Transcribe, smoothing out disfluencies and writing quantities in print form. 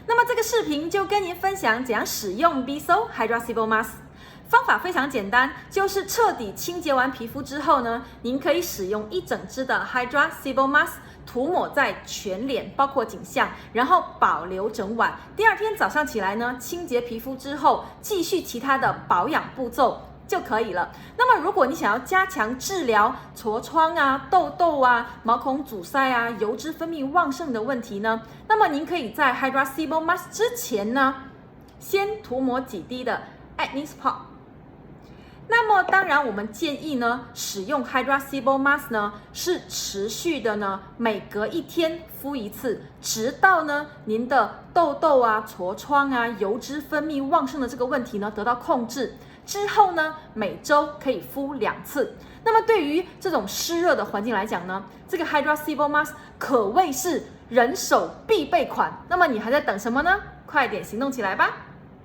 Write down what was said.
那么这个视频就跟您分享怎样使用 Bisso Hydra Sebum Mask。方法非常简单，就是彻底清洁完皮肤之后呢，您可以使用一整支的 Hydra Sebum Mask 涂抹在全脸，包括颈项，然后保留整晚。第二天早上起来呢，清洁皮肤之后，继续其他的保养步骤就可以了。那么，如果你想要加强治疗痤疮啊、痘痘啊、毛孔阻塞啊、油脂分泌旺盛的问题呢，那么您可以在 Hydra Sebum Mask 之前呢，先涂抹几滴的 Acne Pop。那么当然，我们建议呢，使用 Hydra Sebum Mask 呢是持续的呢，每隔1天敷一次，直到呢您的痘痘啊、痤疮啊、油脂分泌旺盛的这个问题呢得到控制。之后呢，每周可以敷2次。那么对于这种湿热的环境来讲呢，这个 Hydra Sebum Mask 可谓是人手必备款。那么你还在等什么呢？快点行动起来吧！